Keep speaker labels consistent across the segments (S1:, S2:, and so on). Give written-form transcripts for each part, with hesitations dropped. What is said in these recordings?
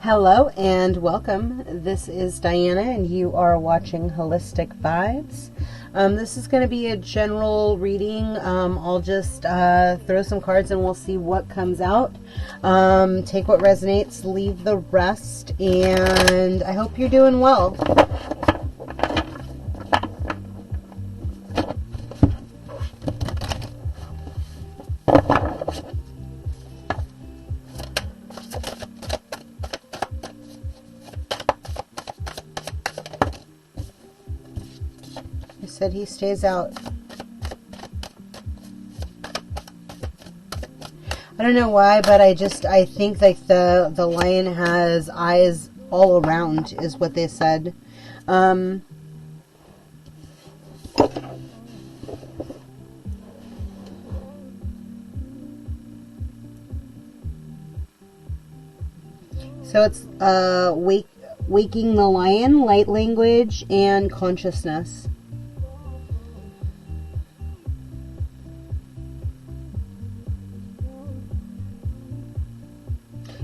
S1: Hello and welcome. This is Diana and you are watching Holistic Vibes. This is going to be a general reading. I'll just throw some cards and we'll see what comes out. Take what resonates, leave the rest, and I hope you're doing well. Said he stays out. I don't know why, but I think like the lion has eyes all around is what they said. So it's waking the lion, light language, and consciousness.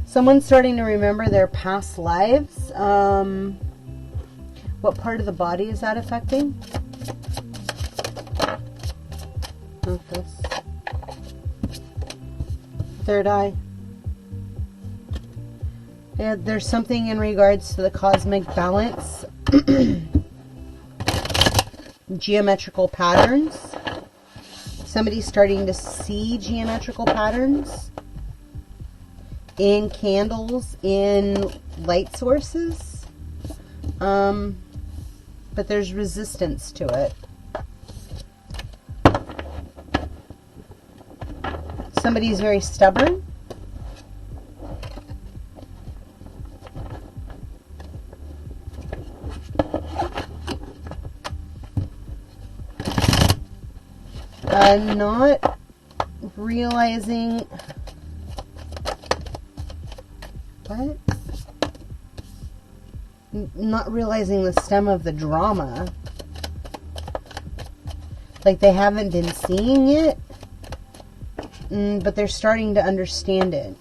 S1: Someone's starting to remember their past lives. What part of the body is that affecting? Not this. Third eye. Yeah, there's something in regards to the cosmic balance. Geometrical patterns. Somebody's starting to see geometrical patterns in candles, in light sources, but there's resistance to it. Somebody's very stubborn. Not realizing what? Not realizing the stem of the drama. Like they haven't been seeing it, but they're starting to understand it.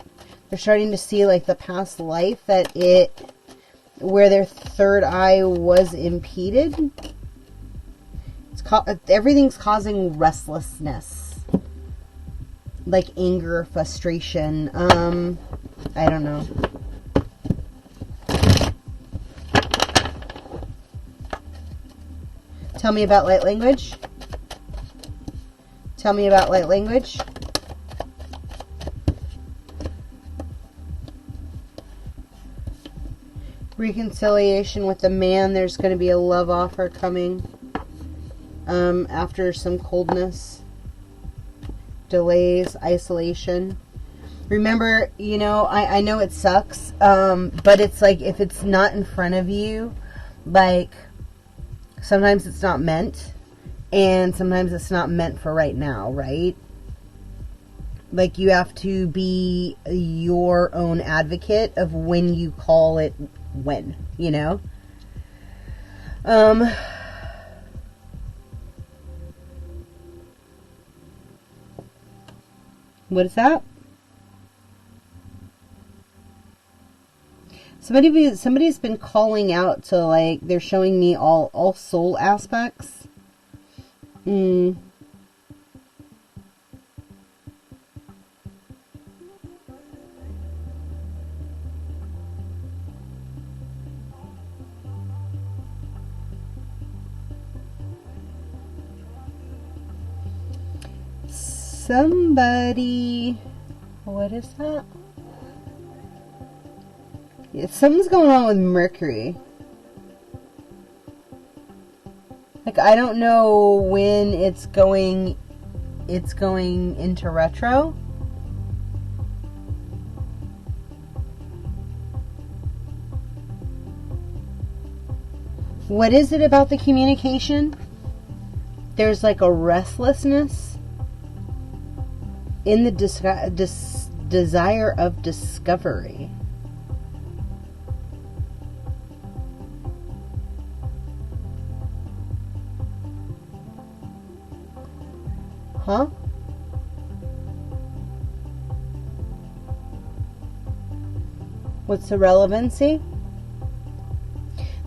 S1: They're starting to see like the past life where their third eye was impeded. Everything's causing restlessness. Like anger, frustration. I don't know. Tell me about light language. Tell me about light language. Reconciliation with the man. There's going to be a love offer coming after some coldness, delays, isolation. Remember, I know it sucks, but it's like if it's not in front of you, like sometimes it's not meant, and sometimes it's not meant for right now, right? Like you have to be your own advocate of when you call it when, What is that? Somebody's been calling out to, like, they're showing me all soul aspects. Somebody, what is that? Yeah, something's going on with Mercury. Like, I don't know when it's going into retro. What is it about the communication? There's like a restlessness in the desire of discovery. Huh? What's the relevancy?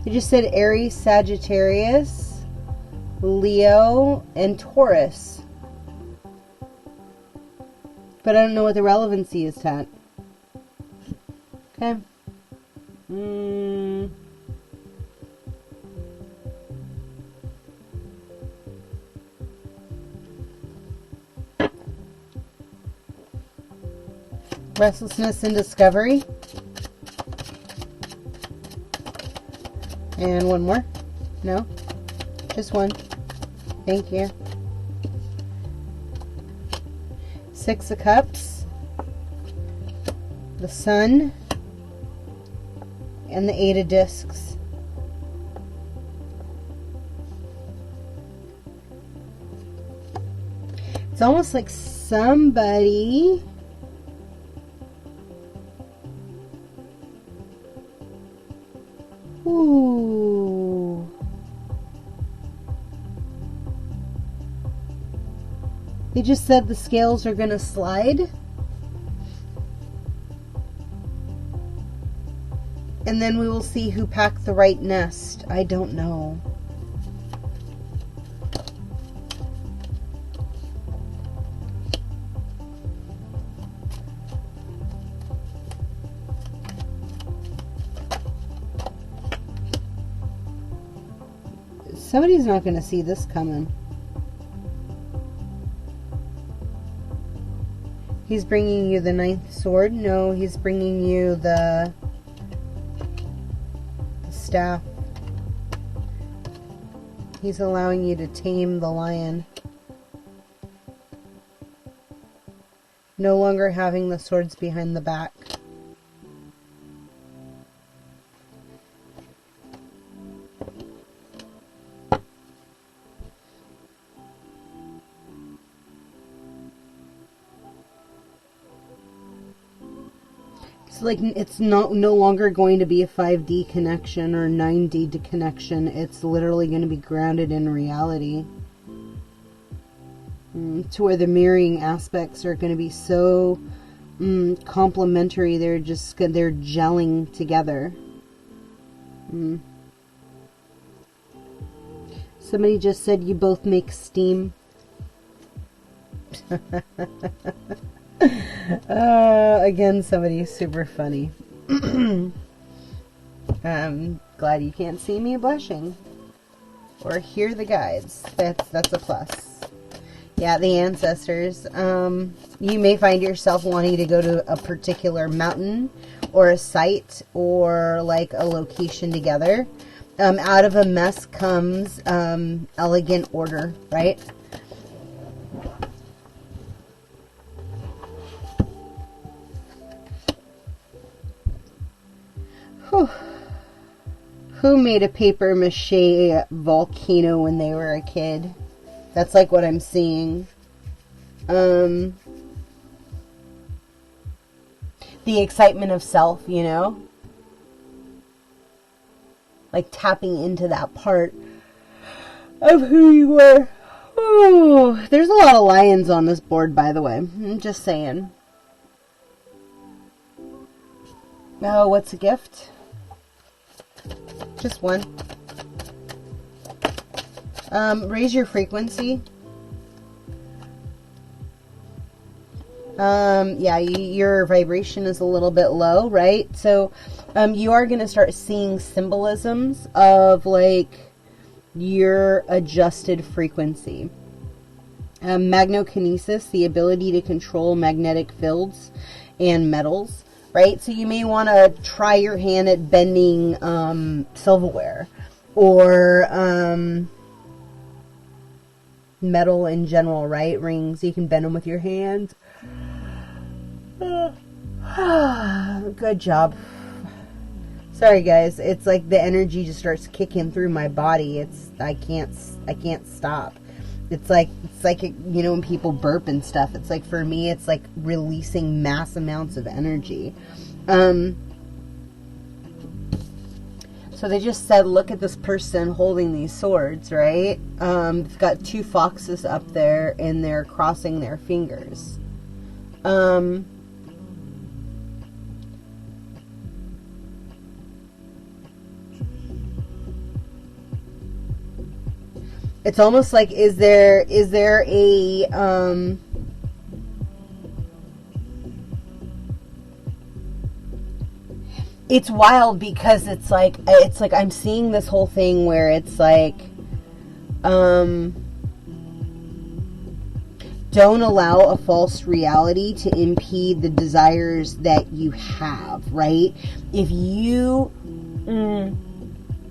S1: They just said Aries, Sagittarius, Leo, and Taurus. But I don't know what the relevancy is, Tat. Okay. Restlessness and discovery. And one more. No? Just one. Thank you. Six of Cups. The Sun. And the Eight of Discs. It's almost like somebody... Ooh. They just said the scales are going to slide. And then we will see who packed the right nest. I don't know. Somebody's not going to see this coming. He's bringing you the ninth sword. No, he's bringing you the staff. He's allowing you to tame the lion. No longer having the swords behind the back. Like it's no longer going to be a 5D connection or 9D connection. It's literally going to be grounded in reality, to where the mirroring aspects are going to be so complementary. They're gelling together. Somebody just said you both make steam. Again, somebody super funny. I'm glad you can't see me blushing or hear the guides. That's a plus. Yeah, the ancestors. You may find yourself wanting to go to a particular mountain or a site or like a location together. Out of a mess comes elegant order, right? Who made a paper mache volcano when they were a kid? That's like what I'm seeing. The excitement of self, you know? Like tapping into that part of who you were. Ooh, there's a lot of lions on this board, by the way. I'm just saying. Oh, what's a gift? Just one. Raise your frequency. Yeah, your vibration is a little bit low, right? So, you are going to start seeing symbolisms of, like, your adjusted frequency. Magnokinesis, the ability to control magnetic fields and metals. Right? So you may want to try your hand at bending silverware or metal in general, right? Rings, you can bend them with your hands. Good job. Sorry guys, it's like the energy just starts kicking through my body. I can't stop. It's like you know, when people burp and stuff, it's like, for me, it's like releasing mass amounts of energy. So they just said, look at this person holding these swords, right? They've got two foxes up there and they're crossing their fingers. It's almost like, is there a, it's wild because it's like I'm seeing this whole thing where it's like, don't allow a false reality to impede the desires that you have, right? If you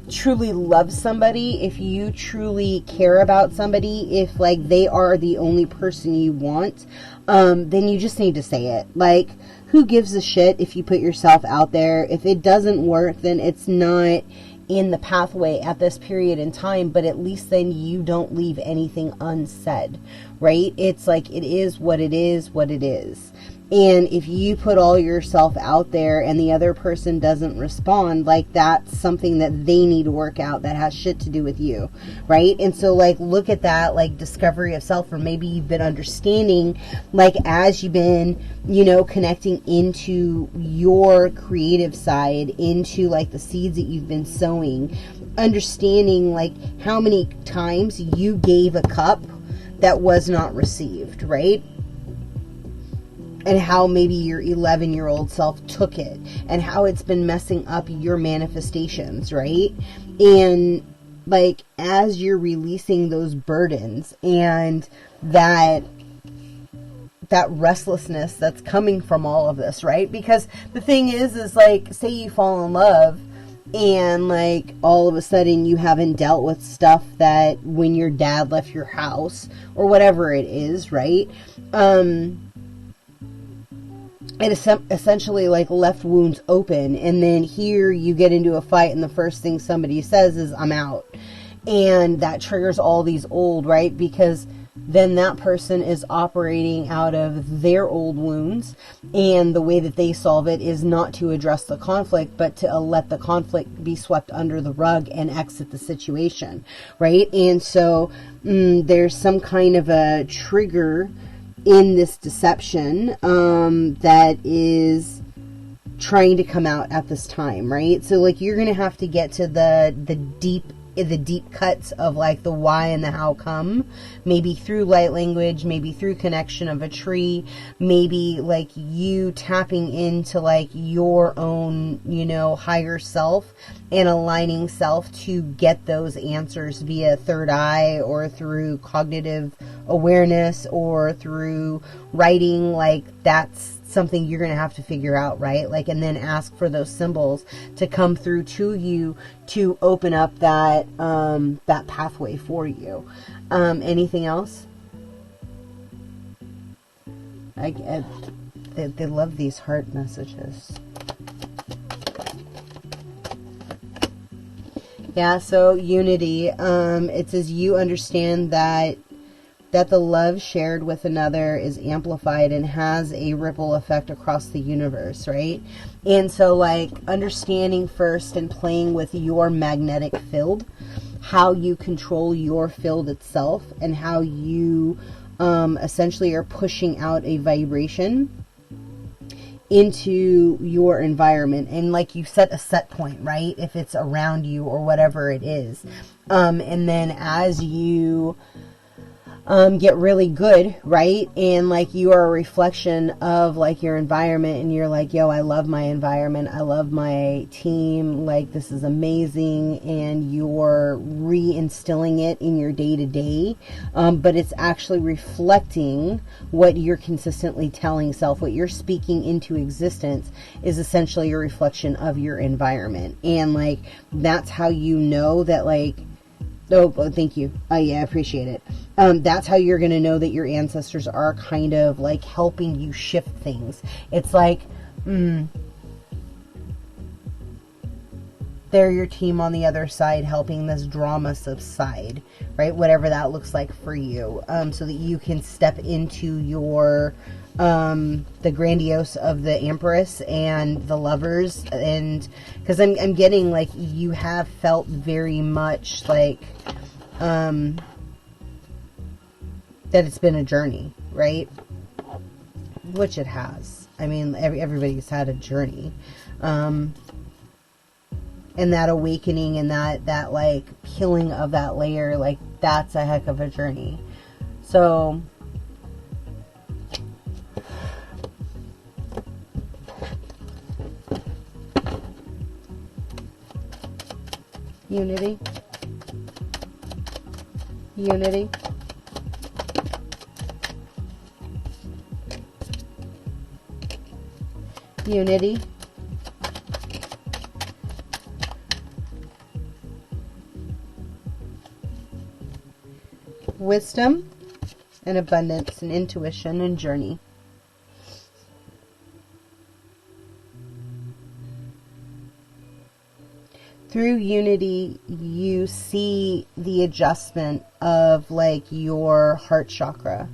S1: truly love somebody, if you truly care about somebody, if like they are the only person you want, then you just need to say it. Like, who gives a shit if you put yourself out there? If it doesn't work, then it's not in the pathway at this period in time, but at least then you don't leave anything unsaid, right? It's like, it is what it is, what it is. And if you put all yourself out there and the other person doesn't respond, like, that's something that they need to work out that has shit to do with you, right? And so, like, look at that, like, discovery of self, or maybe you've been understanding, like, as you've been, you know, connecting into your creative side, into, like, the seeds that you've been sowing, understanding, like, how many times you gave a cup that was not received, right? And how maybe your 11-year-old self took it, and how it's been messing up your manifestations, right? And like, as you're releasing those burdens and that restlessness that's coming from all of this, right? Because the thing is like, say you fall in love and like all of a sudden you haven't dealt with stuff that when your dad left your house or whatever it is, right? It essentially like left wounds open, and then here you get into a fight and the first thing somebody says is, I'm out. And that triggers all these old, right? Because then that person is operating out of their old wounds, and the way that they solve it is not to address the conflict, but to let the conflict be swept under the rug and exit the situation, right? And so there's some kind of a trigger in this deception that is trying to come out at this time, right? So like, you're gonna have to get to the deep cuts of like the why and the how come, maybe through light language, maybe through connection of a tree, maybe like you tapping into like your own, you know, higher self and aligning self to get those answers via third eye, or through cognitive awareness, or through writing. Like, that's something you're going to have to figure out, right? Like, and then ask for those symbols to come through to you to open up that that pathway for you. Anything else? They love these heart messages. Yeah, so unity. It says you understand that the love shared with another is amplified and has a ripple effect across the universe, right? And so like, understanding first and playing with your magnetic field, how you control your field itself, and how you essentially are pushing out a vibration into your environment. And like, you set a set point, right? If it's around you or whatever it is. And then as you get really good, right? And like, you are a reflection of like your environment, and you're like, yo, I love my environment, I love my team, like, this is amazing, and you're reinstilling it in your day-to-day, but it's actually reflecting what you're consistently telling self. What you're speaking into existence is essentially a reflection of your environment. And like, that's how you know that, like, oh, thank you. Yeah, I appreciate it. That's how you're going to know that your ancestors are kind of like helping you shift things. It's like, they're your team on the other side, helping this drama subside, right? Whatever that looks like for you, so that you can step into your, the grandiose of the Empress and the Lovers. And because I'm getting like, you have felt very much like, that it's been a journey, right? Which it has. I mean, everybody's had a journey. and that awakening and that like peeling of that layer, like that's a heck of a journey. So unity, unity, unity, wisdom and abundance and intuition and journey. Through unity, you see the adjustment of like your heart chakra.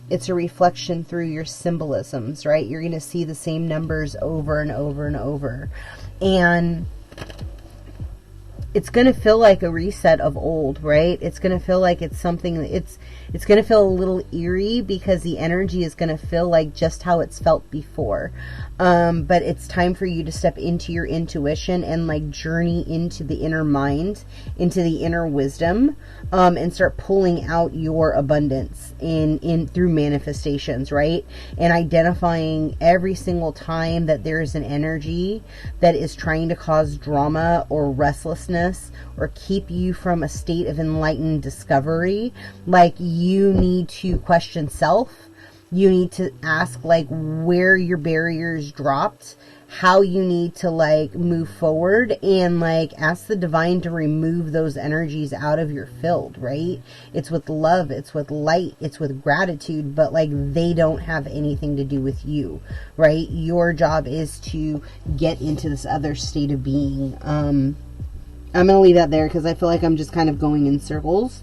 S1: It's a reflection through your symbolisms, right? You're going to see the same numbers over and over and over. And it's going to feel like a reset of old, right? It's going to feel like it's something, it's going to feel a little eerie because the energy is going to feel like just how it's felt before. But it's time for you to step into your intuition and like journey into the inner mind, into the inner wisdom, and start pulling out your abundance in through manifestations, right? And identifying every single time that there is an energy that is trying to cause drama or restlessness or keep you from a state of enlightened discovery. Like, you need to question self. You need to ask like where your barriers dropped, how you need to like move forward, and like ask the divine to remove those energies out of your field, right? It's with love, it's with light, it's with gratitude, but like they don't have anything to do with you, right? Your job is to get into this other state of being. I'm going to leave that there because I feel like I'm just kind of going in circles.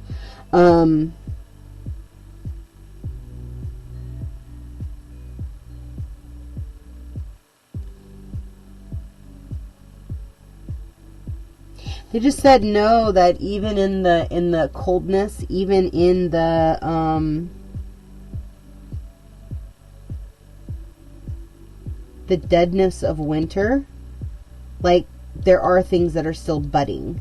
S1: They just said no, that even in the coldness, even in the deadness of winter, like there are things that are still budding.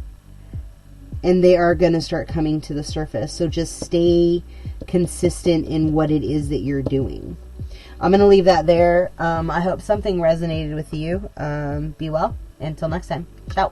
S1: And they are going to start coming to the surface. So just stay consistent in what it is that you're doing. I'm going to leave that there. I hope something resonated with you. Be well. Until next time. Ciao.